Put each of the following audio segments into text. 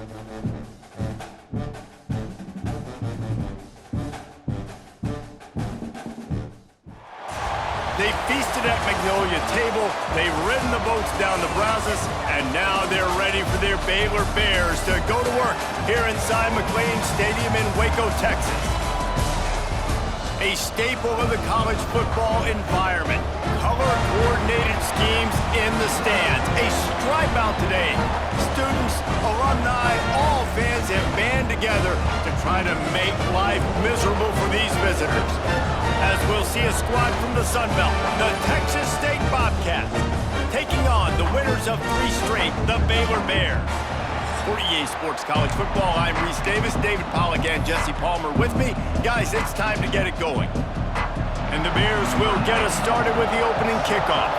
They feasted at Magnolia Table, they've ridden the boats down the Brazos, and now they're ready for their Baylor Bears to go to work here inside McLean Stadium in Waco, Texas. A staple of the college football environment. Color-coordinated schemes in the stands. A stripe out today. Students, alumni, all fans have band together to try to make life miserable for these visitors. As we'll see a squad from the Sun Belt, the Texas State Bobcats, taking on the winners of 3 straight, the Baylor Bears. For EA Sports College Football, I'm Reese Davis, David Pollack, and Jesse Palmer with me. Guys, it's time to get it going. And the Bears will get us started with the opening kickoff.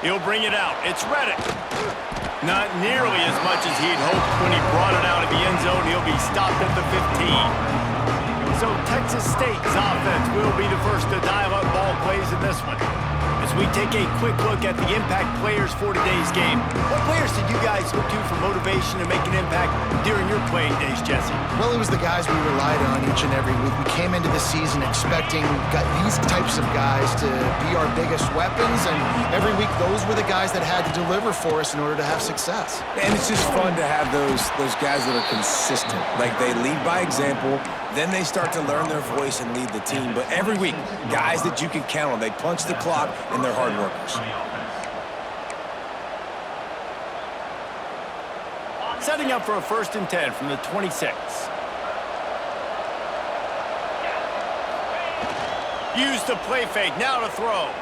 He'll bring it out. It's Reddick. Not nearly as much as he'd hoped when he brought it out of the end zone. He'll be stopped at the 15. So Texas State's offense will be the first to dial up ball plays in this one. As we take a quick look at the impact players for today's game, what players did you guys look to for motivation to make an impact during your playing days, Jesse? Well, it was the guys we relied on each and every week. We came into the season expecting these types of guys to be our biggest weapons, and every week those were the guys that had to deliver for us in order to have success. And it's just fun to have those guys that are consistent. Like, they lead by example, then they start to learn their voice and lead the team. But every week, guys that you can count on, they punch the clock and they're hard workers. Setting up for a 1st and 10 from the 26. Use the play fake, now to throw.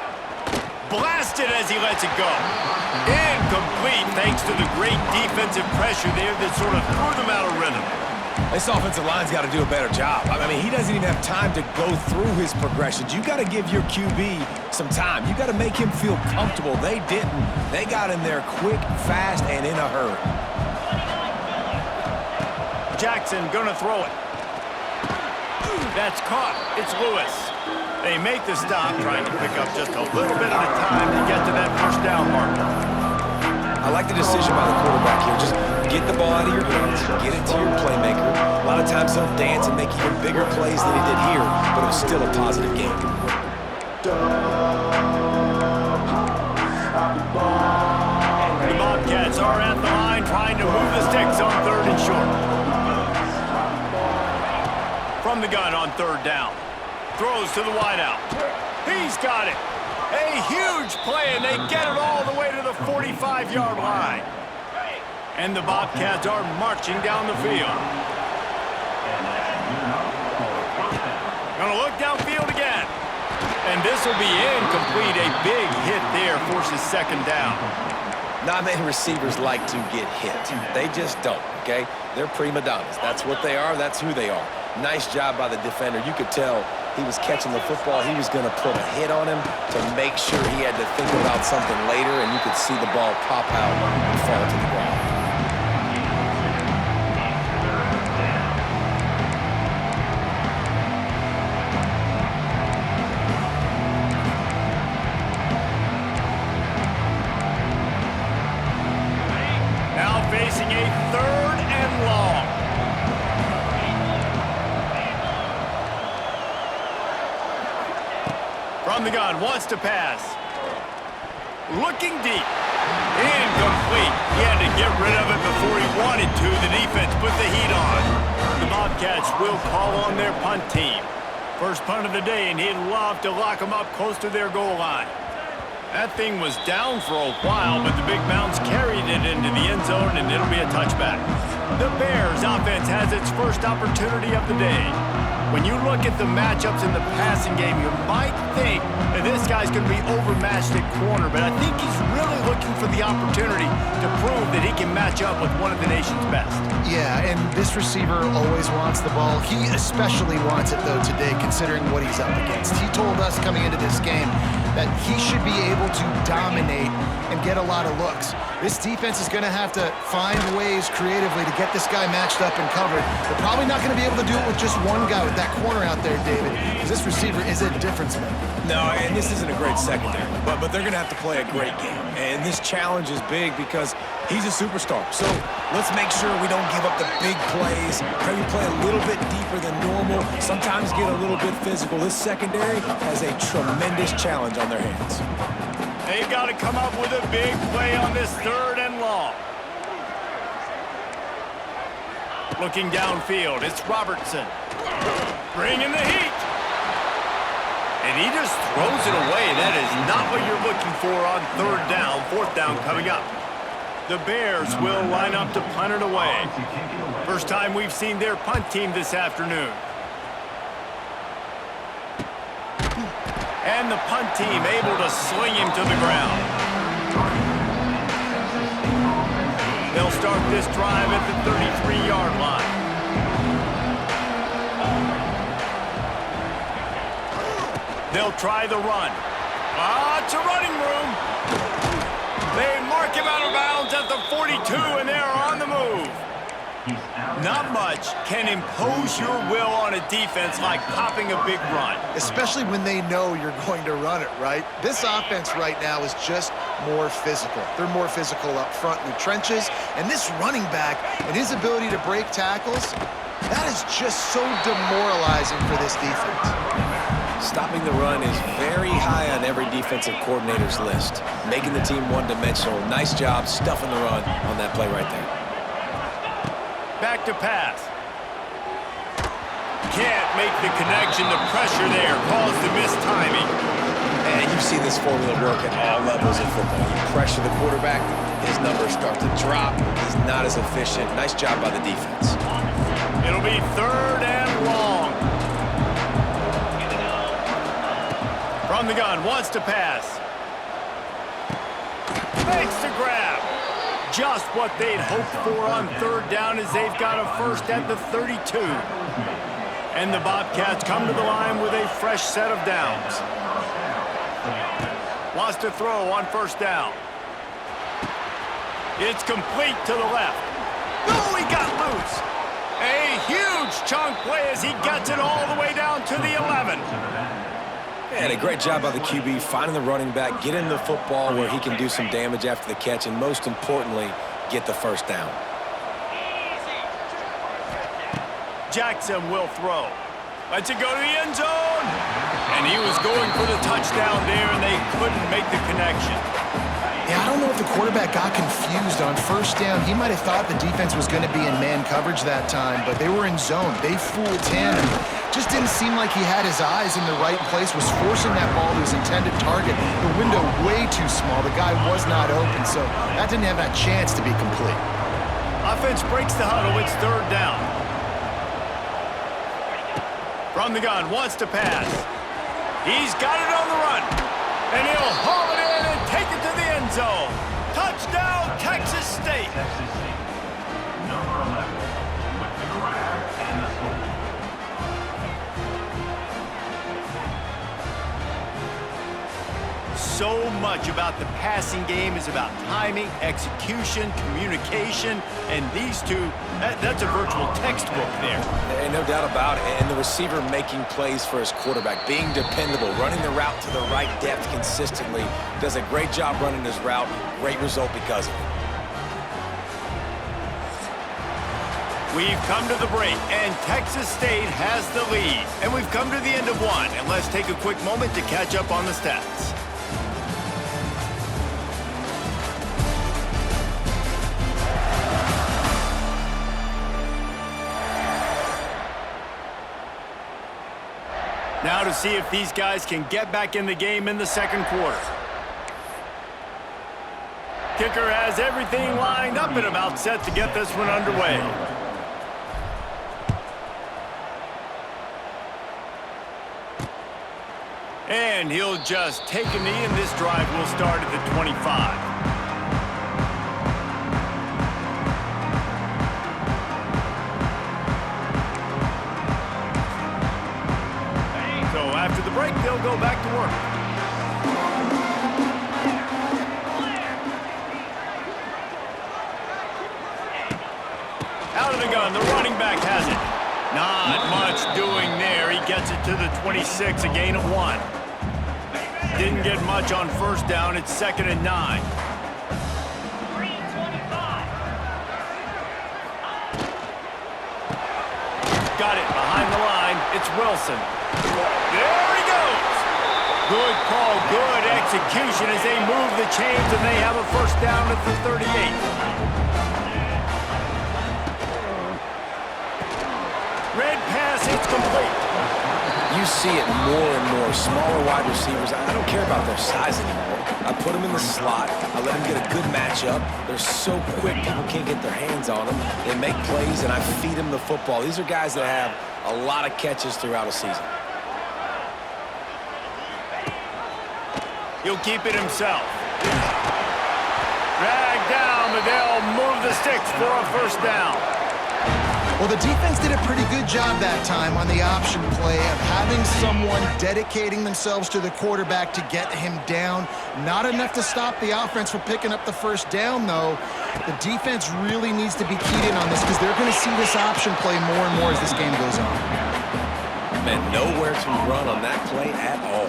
Blasted as he lets it go. Incomplete thanks to the great defensive pressure there that sort of threw them out of rhythm. This offensive line's got to do a better job. I mean, he doesn't even have time to go through his progressions. You got to give your QB some time. You got to make him feel comfortable. They didn't. They got in there quick, fast, and in a hurry. Jackson gonna throw it. That's caught. It's Lewis. They make the stop, trying to pick up just a little bit at a time to get to that 1st down marker. I like the decision by the quarterback here. Just get the ball out of your hands, get it to your playmaker. A lot of times he'll dance and make even bigger plays than he did here, but it was still a positive game. The Bobcats are at the line trying to move the sticks on 3rd and short. From the gun on 3rd down. Throws to the wideout. He's got it. A huge play, and they get it all the way to the 45-yard line. And the Bobcats are marching down the field. Gonna look downfield again. And this will be incomplete. A big hit there forces 2nd down. Not many receivers like to get hit. They just don't, okay? They're prima donnas. That's what they are. That's who they are. Nice job by the defender. You could tell he was catching the football. He was going to put a hit on him to make sure he had to think about something later, and you could see the ball pop out and fall to the ground. Now facing a 3rd and long. From the gun, wants to pass. Looking deep. Incomplete. He had to get rid of it before he wanted to. The defense put the heat on. The Bobcats will call on their punt team. First punt of the day, and he'd love to lock them up close to their goal line. That thing was down for a while, but the big bounce carried it into the end zone, and it'll be a touchback. The Bears offense has its first opportunity of the day. When you look at the matchups in the passing game, you might think that this guy's going to be overmatched at corner, but I think he's really looking for the opportunity to prove that he can match up with one of the nation's best. Yeah, and this receiver always wants the ball. He especially wants it, though, today, considering what he's up against. He told us coming into this game that he should be able to dominate and get a lot of looks. This defense is going to have to find ways creatively to get this guy matched up and covered. They're probably not going to be able to do it with just one guy with that corner out there, David, because this receiver is a difference maker. No, and this isn't a great secondary, but they're going to have to play a great game. And this challenge is big because he's a superstar. So let's make sure we don't give up the big plays. Maybe play a little bit deeper than normal. Sometimes get a little bit physical. This secondary has a tremendous challenge on their hands. They've got to come up with a big play on this 3rd and long. Looking downfield, it's Robertson. Bringing the heat. And he just throws it away. That is not what you're looking for on 3rd down, 4th down coming up. The Bears will line up to punt it away. First time we've seen their punt team this afternoon. And the punt team able to sling him to the ground. They'll start this drive at the 33-yard line. They'll try the run. It's a running room. They mark him out of bounds at the 42, and they're on the move. Not much can impose your will on a defense like popping a big run. Especially when they know you're going to run it, right? This offense right now is just more physical. They're more physical up front in the trenches, and this running back and his ability to break tackles, that is just so demoralizing for this defense. Stopping the run is very high on every defensive coordinator's list. Making the team one-dimensional. Nice job stuffing the run on that play right there. Back to pass. Can't make the connection. The pressure there caused the missed timing. And you see this formula work at all levels of football. You pressure the quarterback, his numbers start to drop. He's not as efficient. Nice job by the defense. It'll be 3rd and long. From the gun, wants to pass. Makes the grab. Just what they'd hoped for on 3rd down as they've got a first at the 32. And the Bobcats come to the line with a fresh set of downs. Wants to throw on 1st down. It's complete to the left. Oh, he got loose. A huge chunk play as he gets it all the way down to the 11. And a great job by the QB finding the running back, getting the football where he can do some damage after the catch, and most importantly, get the first down. Jackson will throw. Lets it go to the end zone. And he was going for the touchdown there, and they couldn't make the connection. Yeah, I don't know if the quarterback got confused on 1st down. He might have thought the defense was going to be in man coverage that time, but they were in zone. They fooled him. Just didn't seem like he had his eyes in the right place, was forcing that ball to his intended target. The window way too small. The guy was not open, so that didn't have that chance to be complete. Offense breaks the huddle. It's 3rd down. From the gun, wants to pass. He's got it on the run. And he'll haul it in and take it to the end zone. Touchdown, Texas State. Number 11 with the grab and the score. So much about the passing game is about timing, execution, communication, and these two, that's a virtual textbook there. And no doubt about it. And the receiver making plays for his quarterback, being dependable, running the route to the right depth consistently, does a great job running his route. Great result because of it. We've come to the break, and Texas State has the lead. And we've come to the end of one, and let's take a quick moment to catch up on the stats. Now to see if these guys can get back in the game in the 2nd quarter. Kicker has everything lined up and about set to get this one underway. And he'll just take a knee, and this drive will start at the 25. After the break, they'll go back to work. Out of the gun, the running back has it. Not much doing there. He gets it to the 26, a gain of 1. Didn't get much on first down. It's 2nd and 9. Got it behind the line. It's Wilson. There he goes. Good call, good execution as they move the chains, and they have a first down at the 38. Red pass, it's complete. You see it more and more. Smaller wide receivers, I don't care about their size anymore. I put them in the slot. I let them get a good matchup. They're so quick, people can't get their hands on them. They make plays, and I feed them the football. These are guys that have a lot of catches throughout a season. He'll keep it himself. Drag down, but they'll move the sticks for a first down. Well, the defense did a pretty good job that time on the option play of having someone dedicating themselves to the quarterback to get him down. Not enough to stop the offense from picking up the first down, though. The defense really needs to be keyed in on this because they're going to see this option play more and more as this game goes on. Man, nowhere to run on that play at all.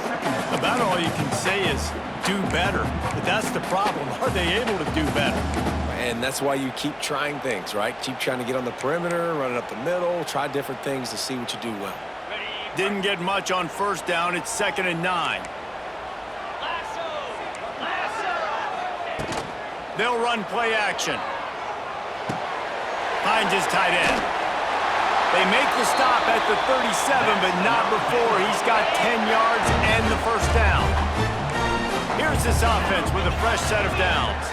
About all you can say is do better. But that's the problem. Are they able to do better? And that's why you keep trying things, right? Keep trying to get on the perimeter, run it up the middle, try different things to see what you do well. Didn't get much on first down. It's 2nd and 9. They'll run play action. Hines is tight end. They make the stop at the 37, but not before he's got 10 yards and the first down. Here's this offense with a fresh set of downs.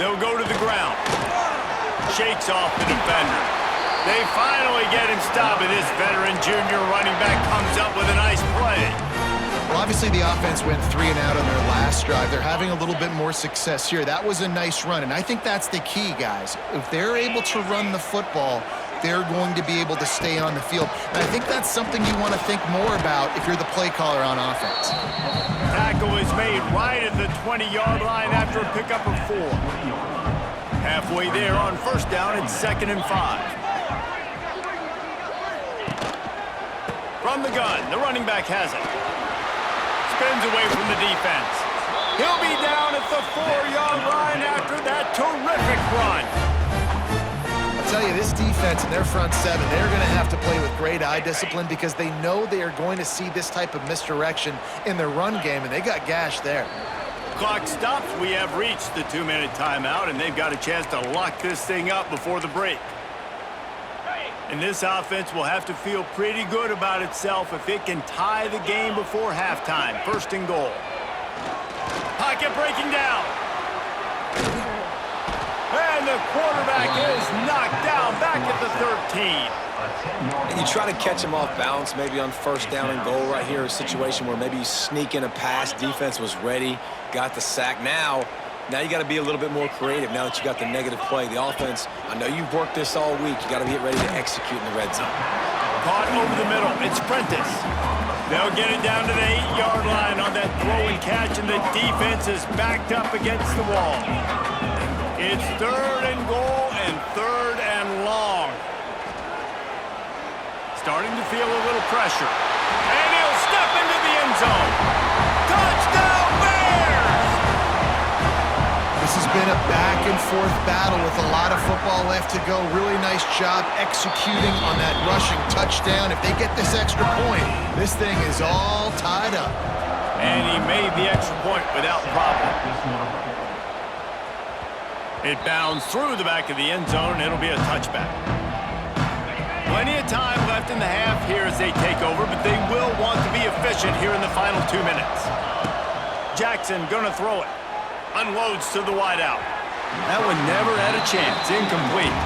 They'll go to the ground. Shakes off the defender. They finally get him stopped, and this veteran junior running back comes up with a nice play. Well, obviously the offense went 3 and out on their last drive. They're having a little bit more success here. That was a nice run, and I think that's the key, guys. If they're able to run the football, they're going to be able to stay on the field. And I think that's something you want to think more about if you're the play caller on offense. Tackle is made right at the 20-yard line after a pickup of 4. Halfway there on first down, it's 2nd and 5. From the gun, the running back has it. Spins away from the defense. He'll be down at the 4-yard line after that terrific run. I'll tell you, this defense and their front seven, they're going to have to play with great eye discipline because they know they are going to see this type of misdirection in their run game, and they got gashed there. Clock stops. We have reached the 2-minute timeout, and they've got a chance to lock this thing up before the break. And this offense will have to feel pretty good about itself if it can tie the game before halftime. 1st and goal. Pocket breaking down. And the quarterback is knocked down back at the 13. And you try to catch him off balance, maybe on first down and goal right here, a situation where maybe you sneak in a pass, defense was ready, got the sack. Now you got to be a little bit more creative now that you got the negative play. The offense, I know you've worked this all week. You got to get ready to execute in the red zone. Caught over the middle. It's Prentice. They'll get it down to the 8-yard line on that throw and catch, and the defense is backed up against the wall. It's 3rd and goal and 3rd and long. Starting to feel a little pressure. And he'll step into the end zone. Touchdown, Bears! This has been a back-and-forth battle with a lot of football left to go. Really nice job executing on that rushing touchdown. If they get this extra point, this thing is all tied up. And he made the extra point without problem. It bounds through the back of the end zone. It'll be a touchback. Plenty of time left in the half here as they take over, but they will want to be efficient here in the final 2 minutes. Jackson gonna throw it. Unloads to the wideout. That one never had a chance. Incomplete.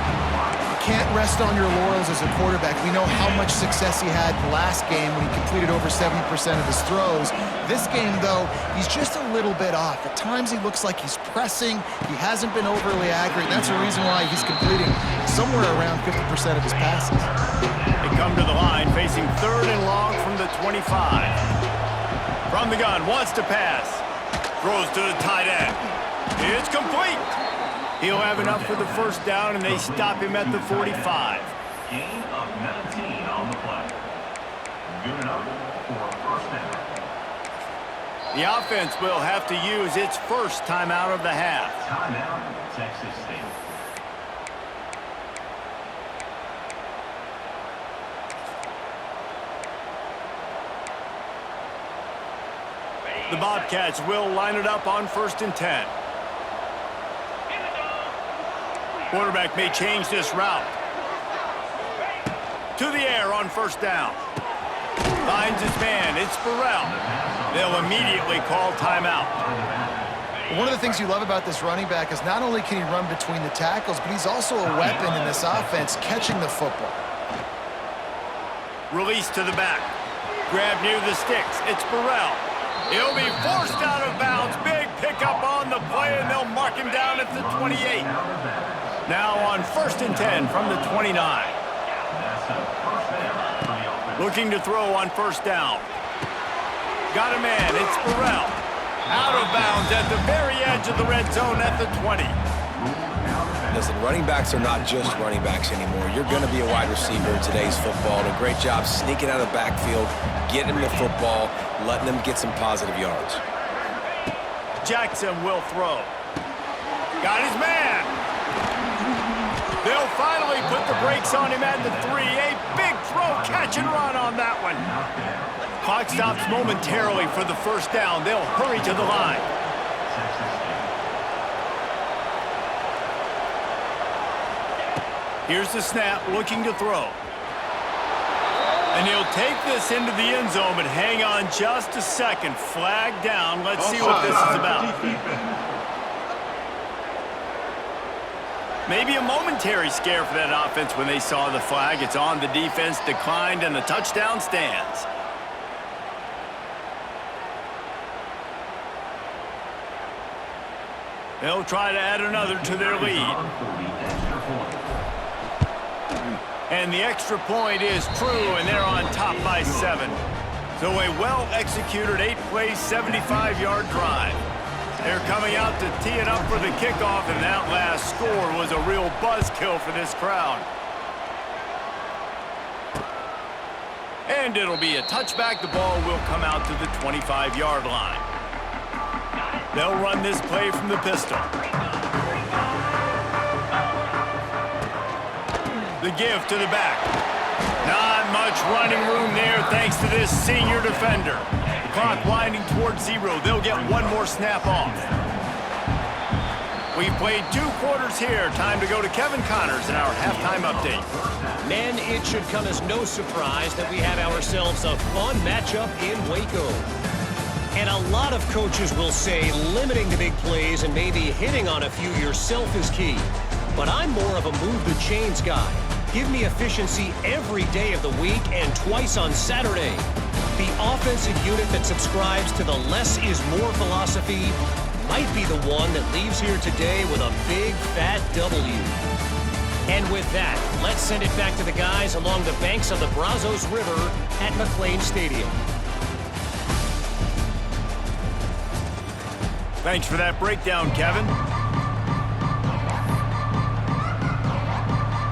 You can't rest on your laurels as a quarterback. We know how much success he had last game when he completed over 70% of his throws. This game, though, he's just a little bit off. At times he looks like he's pressing. He hasn't been overly accurate. That's the reason why he's completing somewhere around 50% of his passes. They come to the line facing 3rd and long from the 25. From the gun, wants to pass. Throws to the tight end. It's complete. He'll have enough for the first down, and they stop him at the 45. Gain of 19 on the play. unit up for first down. The offense will have to use its first timeout of the half. Timeout, Texas State. The Bobcats will line it up on 1st and 10. Quarterback may change this route. To the air on 1st down. Finds his man. It's Burrell. They'll immediately call timeout. One of the things you love about this running back is not only can he run between the tackles, but he's also a weapon in this offense catching the football. Release to the back. Grab near the sticks. It's Burrell. He'll be forced out of bounds. Big pickup on the play, and they'll mark him down at the 28. Now on 1st and 10 from the 29. Looking to throw on 1st down. Got a man. It's Burrell. Out of bounds at the very edge of the red zone at the 20. Listen, running backs are not just running backs anymore. You're going to be a wide receiver in today's football. And a great job sneaking out of the backfield, getting the football, letting them get some positive yards. Jackson will throw. Got his man. They'll finally put the brakes on him at the 3. A big throw, catch and run on that one. Clock stops momentarily for the 1st down. They'll hurry to the line. Here's the snap, looking to throw. And he'll take this into the end zone, but hang on just a second. Flag down. Let's see what this is about. Maybe a momentary scare for that offense when they saw the flag. It's on the defense, declined, and the touchdown stands. They'll try to add another to their lead. And the extra point is true, and they're on top by 7. So a well-executed 8-play, 75-yard drive. They're coming out to tee it up for the kickoff, and that last score was a real buzzkill for this crowd. And it'll be a touchback. The ball will come out to the 25-yard line. They'll run this play from the pistol. The give to the back. Not much running room there thanks to this senior defender. Clock winding towards 0. They'll get one more snap off. We've played 2 quarters here. Time to go to Kevin Connors in our halftime update. Men, it should come as no surprise that we have ourselves a fun matchup in Waco. And a lot of coaches will say limiting the big plays and maybe hitting on a few yourself is key. But I'm more of a move the chains guy. Give me efficiency every day of the week and twice on Saturday. The offensive unit that subscribes to the less is more philosophy might be the one that leaves here today with a big fat W. And with that, let's send it back to the guys along the banks of the Brazos River at McLean Stadium. Thanks for that breakdown, Kevin.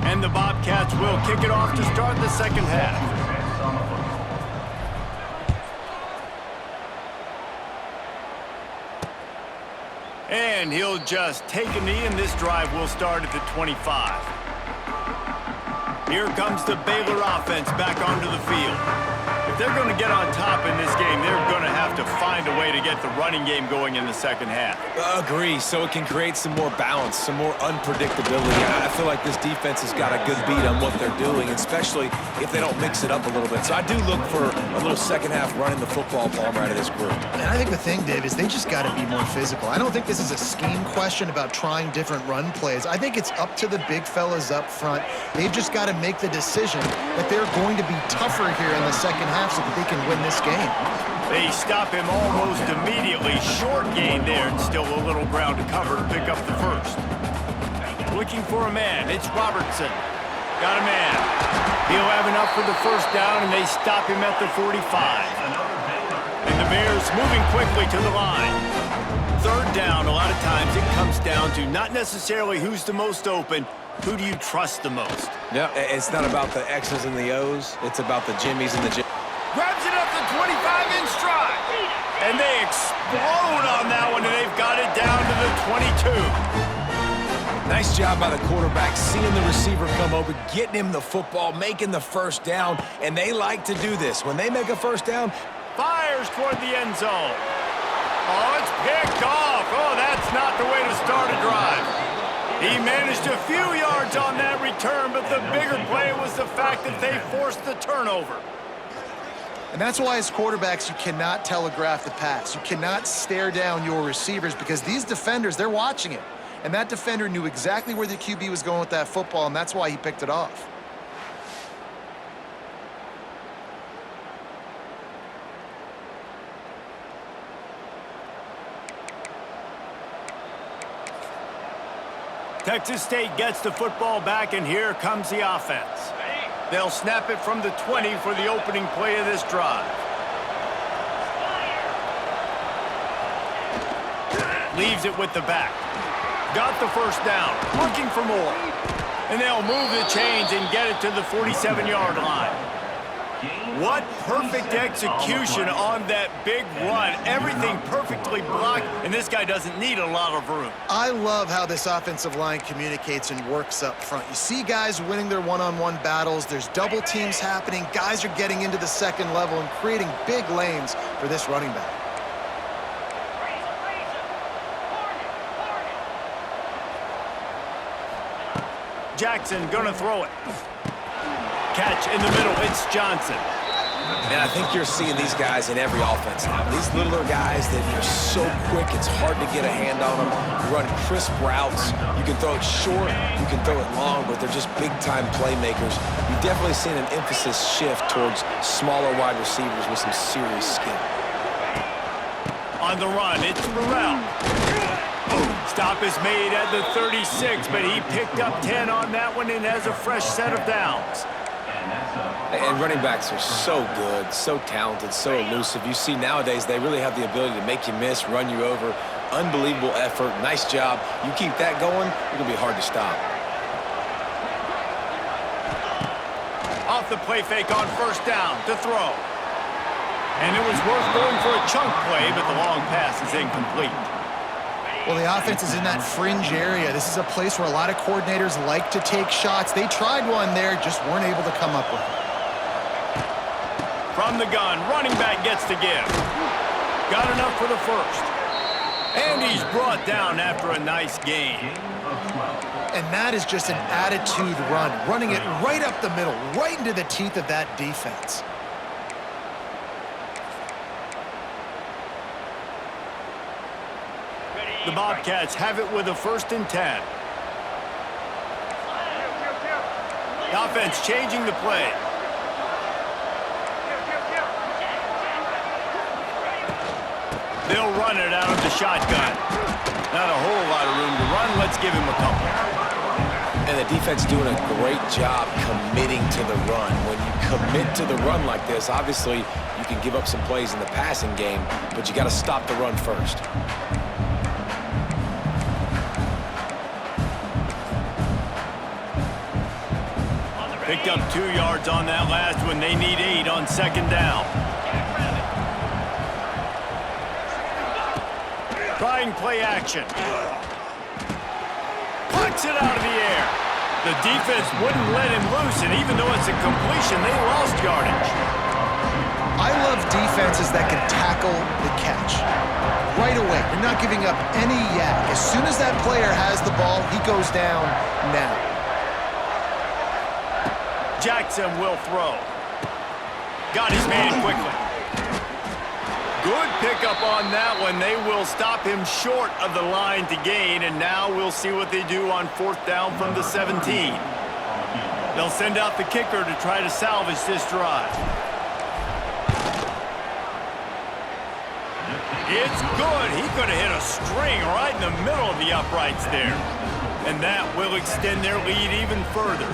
And the Bobcats will kick it off to start the second half. And he'll just take a knee, and this drive will start at the 25. Here comes the Baylor offense back onto the field. If they're going to get on top in this game, they're going to have to find a way to get the running game going in the second half. Agree, so it can create some more balance, some more unpredictability. I feel like this defense has got a good beat on what they're doing, especially if they don't mix it up a little bit. So I do look for a little second half running the football Palmer out of this group. And I think the thing, Dave, is they just got to be more physical. I don't think this is a scheme question about trying different run plays. I think it's up to the big fellas up front. They've just got to make the decision that they're going to be tougher here in the second half so that they can win this game. They stop him almost immediately. Short gain there, and still a little ground to cover to pick up the first. Looking for a man. It's Robertson. Got a man. He'll have enough for the first down, and they stop him at the 45. And the Bears moving quickly to the line. Third down, a lot of times it comes down to not necessarily who's the most open, who do you trust the most? Yeah, it's not about the X's and the O's. It's about the Jimmies and the Jimmies. Grab And they explode on that one, and they've got it down to the 22. Nice job by the quarterback, seeing the receiver come over, getting him the football, making the first down, and they like to do this. When they make a first down, Fires toward the end zone. Oh, it's picked off. Oh, that's not the way to start a drive. He managed a few yards on that return, but the bigger play was the fact that they forced the turnover. And that's why as quarterbacks, you cannot telegraph the pass. You cannot stare down your receivers because these defenders, they're watching it. And that defender knew exactly where the QB was going with that football, and that's why he picked it off. Texas State gets the football back, and here comes the offense. They'll snap it from the 20 for the opening play of this drive. Leaves it with the back. Got the first down, looking for more. And they'll move the chains and get it to the 47-yard line. What perfect execution on that big run. Everything perfectly blocked, and this guy doesn't need a lot of room. I love how this offensive line communicates and works up front. You see guys winning their one-on-one battles. There's double teams happening. Guys are getting into the second level and creating big lanes for this running back. Jackson gonna throw it. Catch in the middle, it's Johnson. and I think you're seeing these guys in every offense now. These littler guys that are so quick, it's hard to get a hand on them. Run crisp routes. You can throw it short, you can throw it long, but they're just big-time playmakers. You've definitely seen an emphasis shift towards smaller wide receivers with some serious skill. On the run, it's Burrell. Stop is made at the 36, but he picked up 10 on that one and has a fresh set of downs. And running backs are so good, so talented, so elusive. You see nowadays they really have the ability to make you miss, run you over. Unbelievable effort. Nice job. You keep that going, it's going to be hard to stop. Off the play fake on first down to throw. And it was worth going for a chunk play, but the long pass is incomplete. Well, the offense is in that fringe area. This is a place where a lot of coordinators like to take shots. They tried one there, just weren't able to come up with it. From the gun, running back gets to give. Got enough for the first. And he's brought down after a nice gain. And that is just an attitude run, running it right up the middle, right into the teeth of that defense. The Bobcats have it with a 1st and 10. The offense changing the play. They'll run it out of the shotgun. Not a whole lot of room to run. Let's give him a couple. And the defense doing a great job committing to the run. When you commit to the run like this, obviously you can give up some plays in the passing game, but you got to stop the run first. Picked up 2 yards on that last one. They need 8 on 2nd down. Trying play action. Plucks it out of the air. The defense wouldn't let him loose, and even though it's a completion, they lost yardage. I love defenses that can tackle the catch. Right away, you're not giving up any yak. As soon as that player has the ball, he goes down now. Jackson will throw. Got his man quickly. Good pickup on that one. They will stop him short of the line to gain, and now we'll see what they do on 4th down from the 17. They'll send out the kicker to try to salvage this drive. It's good. He could have hit a string right in the middle of the uprights there. And that will extend their lead even further.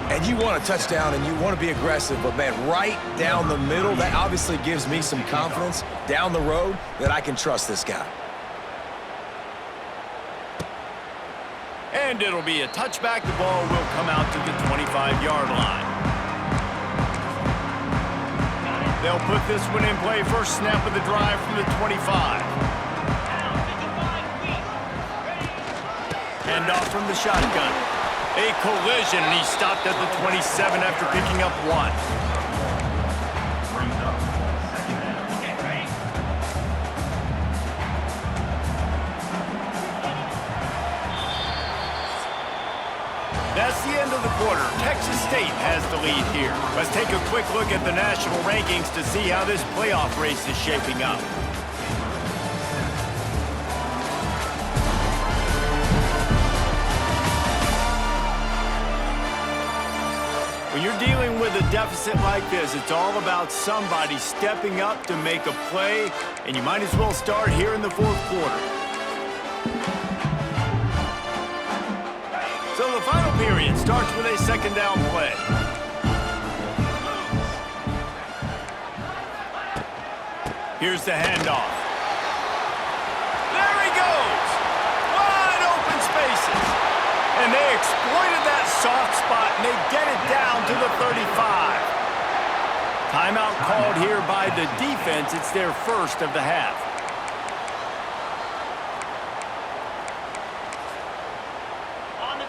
And you want a touchdown and you want to be aggressive, but man, right down the middle, that obviously gives me some confidence down the road that I can trust this guy. And it'll be a touchback. The ball will come out to the 25-yard line. They'll put this one in play. First snap of the drive from the 25. Hand off from the shotgun. A collision, and he stopped at the 27 after picking up 1. Brings up second down. Get ready. That's the end of the quarter. Texas State has the lead here. Let's take a quick look at the national rankings to see how this playoff race is shaping up. When you're dealing with a deficit like this, it's all about somebody stepping up to make a play, and you might as well start here in the fourth quarter. So the final period starts with a second down play. Here's the handoff. There he goes! Wide open spaces. And they exploited that soft spot, and they get it down to the 35. Timeout called here by the defense. It's their first of the half.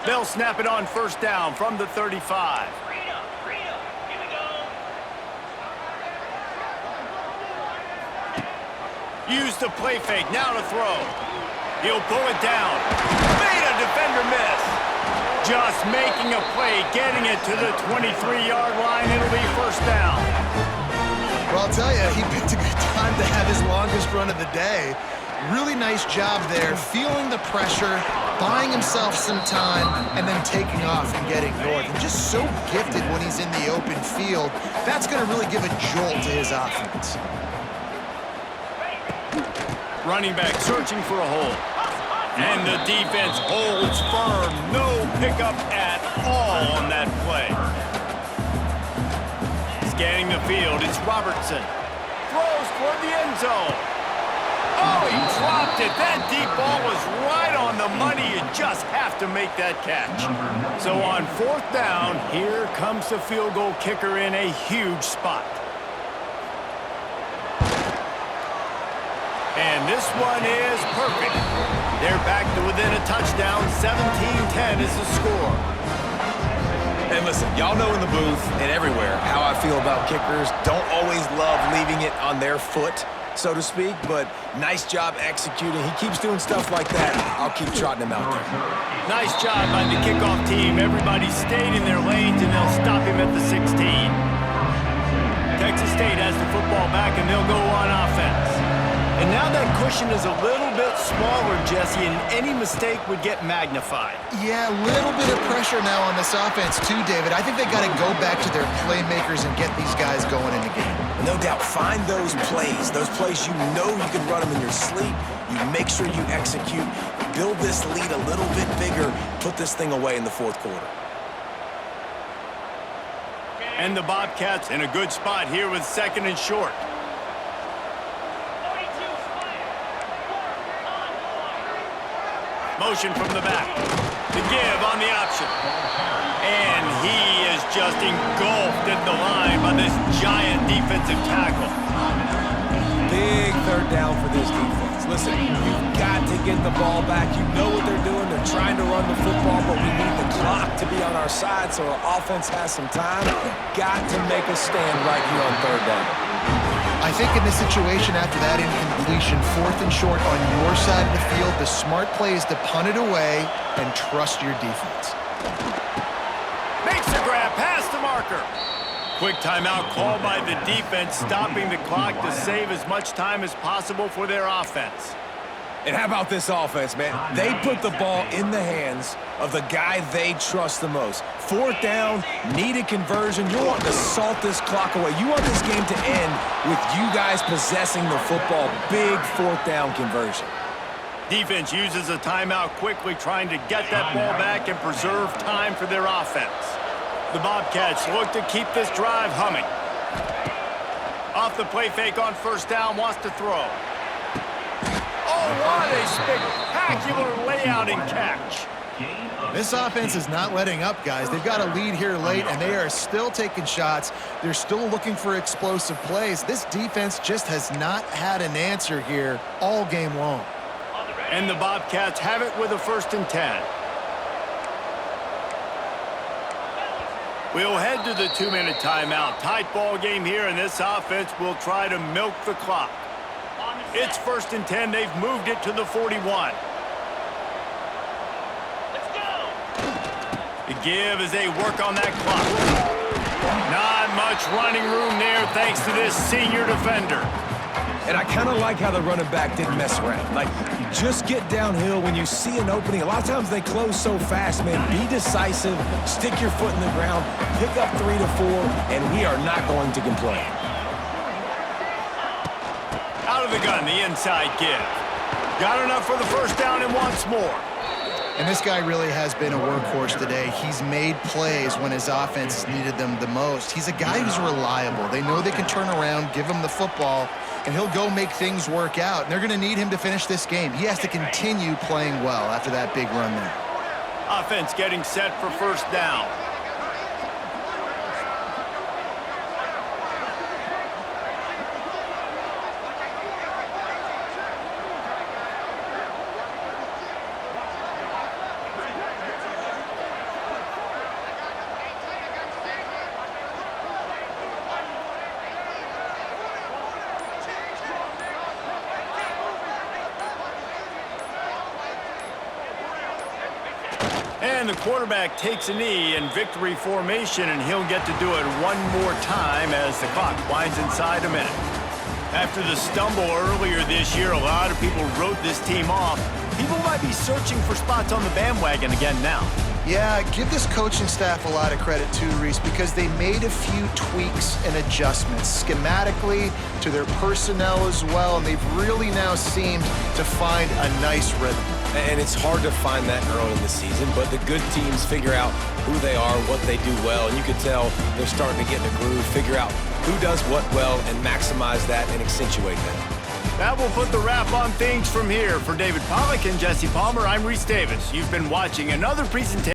They'll snap it on first down from the 35. Use the play fake, now to throw. He'll pull it down. Made a defender miss. Just making a play, getting it to the 23-yard line. It'll be first down. Well, I'll tell you, he picked a good time to have his longest run of the day. Really nice job there, feeling the pressure, buying himself some time, and then taking off and getting north. And just so gifted when he's in the open field. That's going to really give a jolt to his offense. Running back searching for a hole. And the defense holds firm. No pickup at all on that play. Scanning the field, it's Robertson. Throws toward the end zone. Oh, he dropped it. That deep ball was right on the money. You just have to make that catch. So on fourth down, here comes the field goal kicker in a huge spot. And this one is perfect. They're back to within a touchdown. 17-10 is the score. And listen, y'all know in the booth and everywhere how I feel about kickers. Don't always love leaving it on their foot, so to speak, but nice job executing. He keeps doing stuff like that. I'll keep trotting him out there. Nice job by the kickoff team. Everybody stayed in their lanes, and they'll stop him at the 16. Texas State has the football back, and they'll go on offense. And now that cushion is a little bit smaller, Jesse, and any mistake would get magnified. Yeah, a little bit of pressure now on this offense too, David. I think they got to go back to their playmakers and get these guys going in the game. No doubt, find those plays you know you can run them in your sleep. You make sure you execute, build this lead a little bit bigger, put this thing away in the fourth quarter. And the Bobcats in a good spot here with second and short. Motion from the back. The give on the option. And he is just engulfed at the line by this giant defensive tackle. Big third down for this defense. Listen, you've got to get the ball back. You know what they're doing. They're trying to run the football, but we need the clock to be on our side so our offense has some time. Got to make a stand right here on third down. I think in this situation, after that incompletion, fourth and short on your side of the field, the smart play is to punt it away and trust your defense. Makes the grab past the marker. Quick timeout called by the defense, stopping the clock to save as much time as possible for their offense. And how about this offense, man? They put the ball in the hands of the guy they trust the most. Fourth down, needed conversion. You want to salt this clock away. You want this game to end with you guys possessing the football. Big fourth down conversion. Defense uses a timeout quickly, trying to get that ball back and preserve time for their offense. The Bobcats look to keep this drive humming. Off the play fake on first down, wants to throw. Oh, what a spectacular layout and catch. gain of This offense is not letting up, guys. They've got a lead here late, and they are still taking shots. They're still looking for explosive plays. This defense just has not had an answer here all game long. And the Bobcats have it with a 1st and 10. We'll head to the 2-minute timeout. Tight ball game here, and this offense will try to milk the clock. It's 1st and 10. They've moved it to the 41. The give as they work on that clock. Not much running room there thanks to this senior defender. And I kind of like how the running back didn't mess around. Like, just get downhill when you see an opening. A lot of times they close so fast, man. Be decisive, stick your foot in the ground, pick up 3 to 4, and we are not going to complain. Out of the gun, the inside give. Got enough for the 1st down and wants more. And this guy really has been a workhorse today. He's made plays when his offense needed them the most. He's a guy who's reliable. They know they can turn around, give him the football, and he'll go make things work out. And they're going to need him to finish this game. He has to continue playing well after that big run there. Offense getting set for 1st down. And the quarterback takes a knee in victory formation, and he'll get to do it one more time as the clock winds inside a minute. After the stumble earlier this year, a lot of people wrote this team off. People might be searching for spots on the bandwagon again now. Yeah, give this coaching staff a lot of credit too, Reese, because they made a few tweaks and adjustments schematically to their personnel as well, and they've really now seemed to find a nice rhythm. And it's hard to find that early in the season, but the good teams figure out who they are, what they do well, and you can tell they're starting to get in a groove, figure out who does what well, and maximize that and accentuate that. That will put the wrap on things from here. For David Pollack and Jesse Palmer, I'm Reese Davis. You've been watching another presentation.